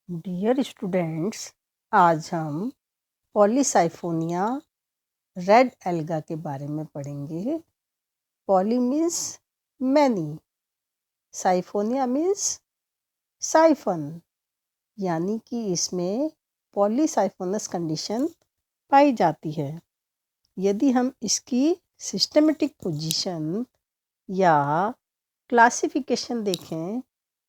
Dear students, आज हम Polysiphonia red alga के बारे में पढ़ेंगे। Poly means many, siphonia means siphon, यानी कि इसमें पॉलीसाइफोनस कंडीशन पाई जाती है। यदि हम इसकी सिस्टमेटिक पोजीशन या क्लासिफिकेशन देखें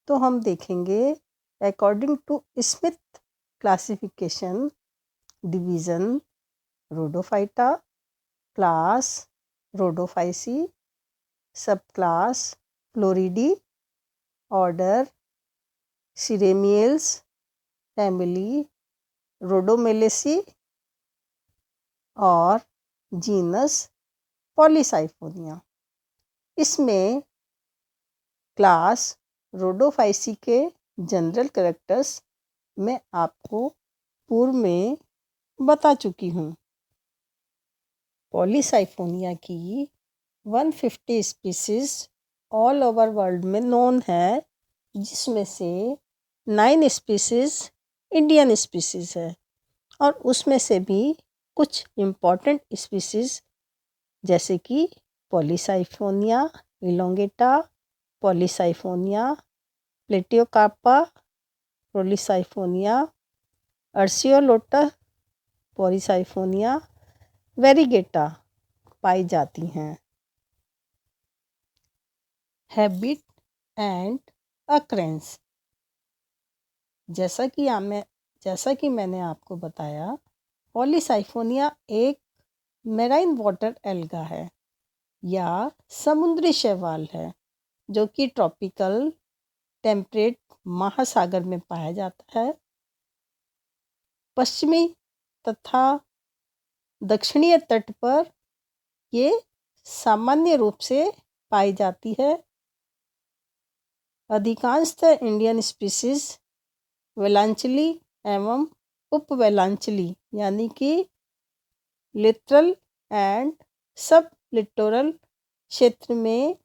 तो हम देखेंगे according to Smith classification, division Rhodophyta, class Rhodophyceae, सब क्लास फ्लोरिडी, ऑर्डर सिरेमियल्स, फैमिली रोडोमेलेसी और जीनस पॉलीसाइफोनिया। इसमें क्लास रोडोफाइसी के जनरल कैरेक्टर्स मैं आपको पूर्व में बता चुकी हूँ। पॉलीसाइफोनिया की 150 स्पीसीज ऑल ओवर वर्ल्ड में नोन है, जिसमें से 9 स्पीसीज इंडियन स्पीसीज है और उसमें से भी कुछ इम्पॉर्टेंट स्पीसीज जैसे कि पॉलीसाइफोनिया इलोंगेटा, पॉलीसाइफोनिया प्लेटियोकार्पा, पॉलीसाइफोनिया अर्सियोलोटा, पॉलीसाइफोनिया वेरीगेटा पाई जाती हैं। हैबिट एंड अक्रेंस, जैसा कि मैंने आपको बताया, पॉलीसाइफोनिया एक मेराइन वाटर एल्गा है या समुद्री शैवाल है, जो कि ट्रॉपिकल टेम्परेट महासागर में पाया जाता है। पश्चिमी तथा दक्षिणीय तट पर ये सामान्य रूप से पाई जाती है। अधिकांशतः इंडियन स्पीसीज वेलांचली एवं उपवेलांचली यानी कि लिटरल एंड सब लिटोरल क्षेत्र में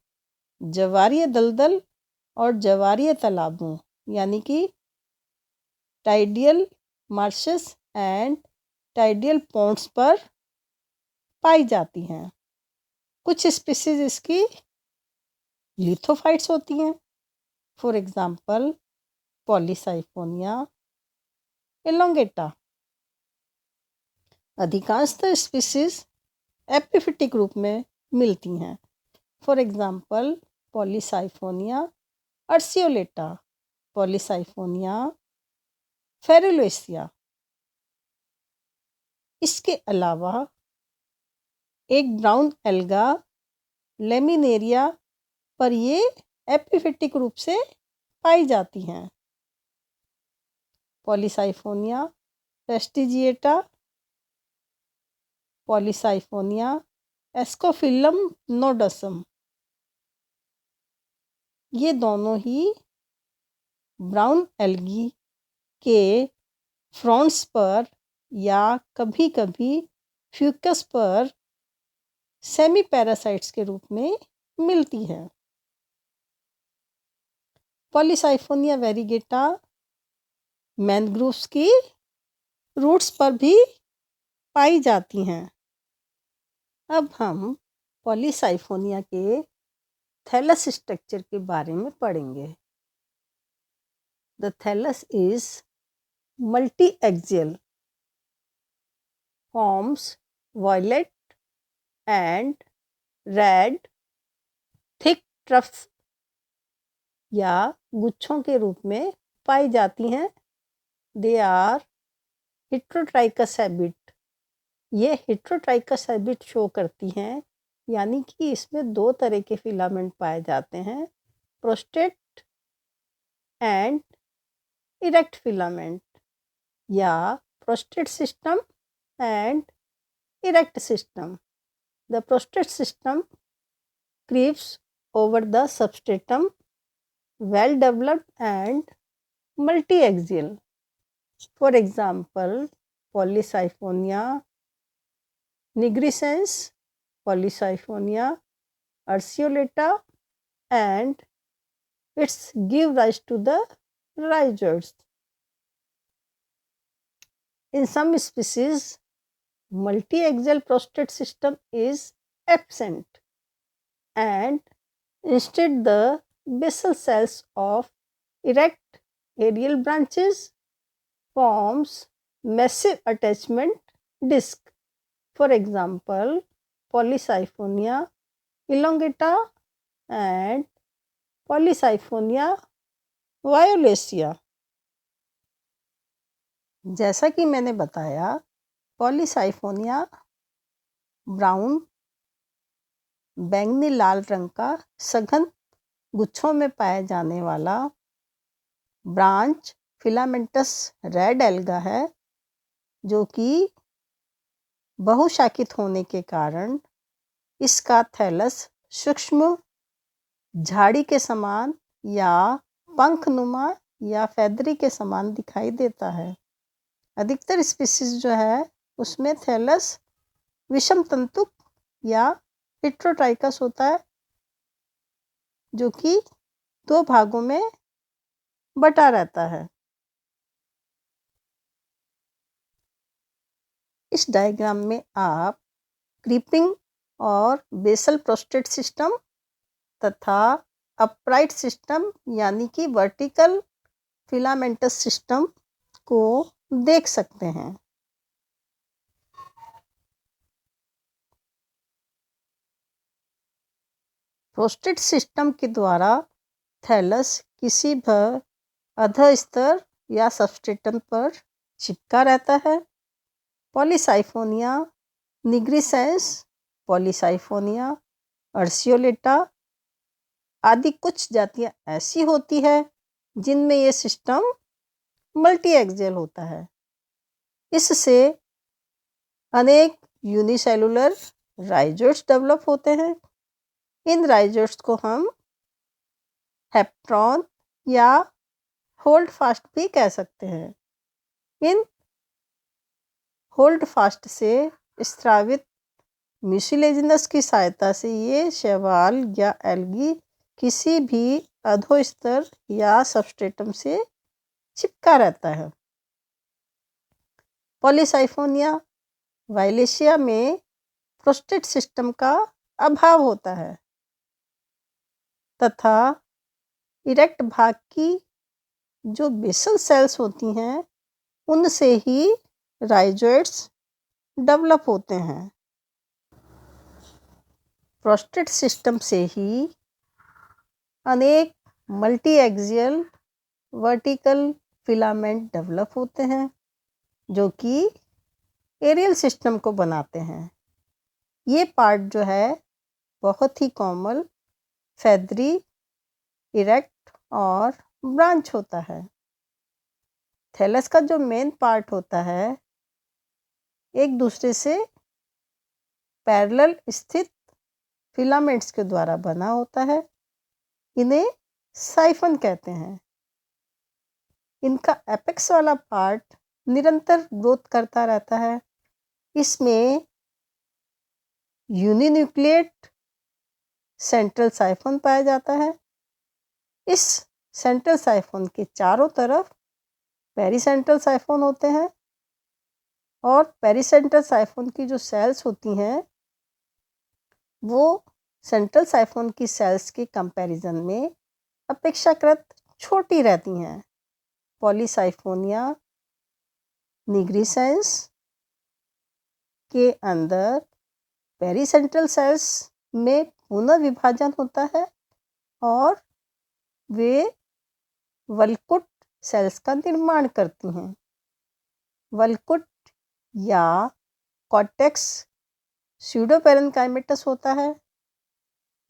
ज्वारीय दलदल और ज्वारीय तालाबों यानी कि टाइडियल मार्शेस एंड टाइडियल पॉन्ड्स पर पाई जाती हैं। कुछ स्पीसीज इसकी लिथोफाइट्स होती हैं, फॉर एग्जाम्पल पॉलीसाइफोनिया एलोंगेटा। अधिकांशतः स्पीसीज एपिफिटिक रूप में मिलती हैं, फॉर एग्जाम्पल पॉलीसाइफोनिया अर्सियोलेटा, पॉलीसाइफोनिया फेरुलेसिया। इसके अलावा एक ब्राउन एल्गा लेमिनेरिया पर ये एपिफिटिक रूप से पाई जाती हैं। पॉलीसाइफोनिया प्रेस्टिजिएटा, पॉलीसाइफोनिया एस्कोफिलम नोडसम, ये दोनों ही ब्राउन एल्गी के फ्रॉन्ट्स पर या कभी कभी फ्यूकस पर सेमी पैरासाइट्स के रूप में मिलती है। पॉलीसाइफोनिया वेरीगेटा मैनग्रोव्स की रूट्स पर भी पाई जाती हैं। अब हम पॉलीसाइफोनिया के थैलस स्ट्रक्चर के बारे में पढ़ेंगे। The thallus is multi-axial, forms violet and red thick troughs या गुच्छों के रूप में पाई जाती हैं। दे आर हिट्रोट्राइकस हैबिट, ये हिट्रोट्राइकस हैबिट शो करती हैं, यानी कि इसमें 2 तरह के फिलामेंट पाए जाते हैं, प्रोस्टेट एंड इरेक्ट फिलामेंट या prostate system and erect system. The prostate system creeps over the substratum, well developed and multi-axial. For example, Polysiphonia nigrescens, Polysiphonia urceolata, and its give rise to the rhizoids. In some species, multi-axial prostate system is absent, and instead the basal cells of erect aerial branches forms massive attachment disc. For example, Polysiphonia elongata and Polysiphonia violacea. जैसा कि मैंने बताया, Polysiphonia brown बैंगनी लाल रंग का सघन गुच्छों में पाया जाने वाला ब्रांच फिलामेंटस रेड एल्गा है, जो कि बहुशाखित होने के कारण इसका थैलस सूक्ष्म झाड़ी के समान या पंखनुमा या फेदरी के समान दिखाई देता है। अधिकतर स्पीसीज जो है उसमें थैलस विषम तंतुक या हेट्रोट्राइकस होता है, जो कि 2 भागों में बटा रहता है। इस डायग्राम में आप क्रीपिंग और बेसल प्रोस्टेट सिस्टम तथा अपराइट सिस्टम यानी कि वर्टिकल फिलामेंटस सिस्टम को देख सकते हैं। प्रोस्टेट सिस्टम के द्वारा थैलस किसी भी अधस्तर या सबस्ट्रेटम पर चिपका रहता है। पॉलीसाइफोनिया निग्रिसेंस, पॉलीसाइफोनिया अर्सियोलेटा आदि कुछ जातियां ऐसी होती है जिनमें ये सिस्टम मल्टी एक्सियल होता है। इससे अनेक यूनिसेलुलर राइजोइड्स डेवलप होते हैं। इन राइजोइड्स को हम हेप्ट्रॉन या होल्ड फास्ट भी कह सकते हैं। इन होल्ड फास्ट से स्रावित म्यूसिलेजिनस की सहायता से ये शैवाल या एल्गी किसी भी अधोस्तर या सबस्ट्रेटम से चिपका रहता है। पॉलीसाइफोनिया वायलेशिया में प्रोस्टेट सिस्टम का अभाव होता है तथा इरेक्ट भाग की जो बेसल सेल्स होती हैं उनसे ही राइजोइड्स डेवलप होते हैं। प्रोस्टेट सिस्टम से ही अनेक multi axial vertical filament develop होते हैं, जो कि एरियल सिस्टम को बनाते हैं। ये पार्ट जो है बहुत ही कॉमन फेदरी, इरेक्ट और ब्रांच होता है। थैलस का जो मेन पार्ट होता है एक दूसरे से पैरेलल स्थित फिलामेंट्स के द्वारा बना होता है। इन्हें साइफन कहते हैं। इनका एपेक्स वाला पार्ट निरंतर ग्रोथ करता रहता है। इसमें यूनिन्यूक्लिएट सेंट्रल साइफन पाया जाता है। इस सेंट्रल साइफन के चारों तरफ पेरीसेंट्रल साइफन होते हैं और पेरीसेंट्रल साइफन की जो सेल्स होती हैं वो सेंट्रल साइफन की सेल्स के कंपैरिजन में अपेक्षाकृत छोटी रहती हैं। पॉलीसाइफोनिया निग्रिसेंस के अंदर पेरीसेंट्रल सेल्स में पुनः विभाजन होता है और वे वल्कुट सेल्स का निर्माण करती हैं। वल्कुट या कॉर्टेक्स स्यूडोपेरेन्काइमेटस होता है।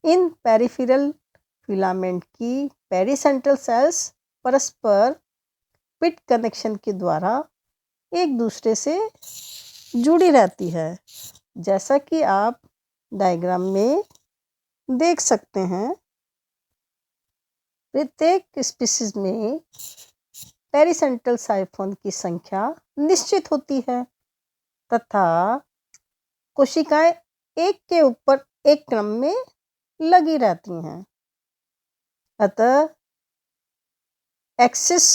इन पेरिफेरल फिलामेंट की पेरीसेंट्रल सेल्स परस्पर पिट कनेक्शन के द्वारा एक दूसरे से जुड़ी रहती है, जैसा कि आप डायग्राम में देख सकते हैं। प्रत्येक स्पीशीज में पेरीसेंट्रल साइफन की संख्या निश्चित होती है तथा कोशिकाएं एक के ऊपर एक क्रम में लगी रहती हैं। अतः एक्सिस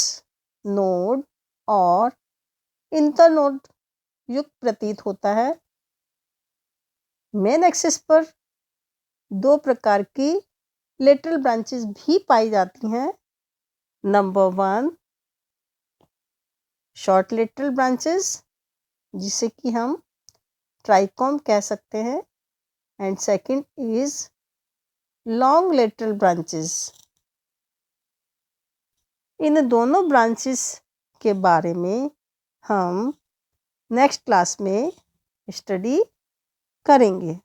नोड और इंटरनोड युक्त प्रतीत होता है। मेन एक्सिस पर दो प्रकार की लेटरल ब्रांचेस भी पाई जाती हैं। नंबर 1 शॉर्ट लेटरल ब्रांचेस, जिसे कि हम ट्राइकॉम कह सकते हैं, and second is long lateral branches. इन दोनों ब्रांचेस के बारे में हम नेक्स्ट क्लास में स्टडी करेंगे।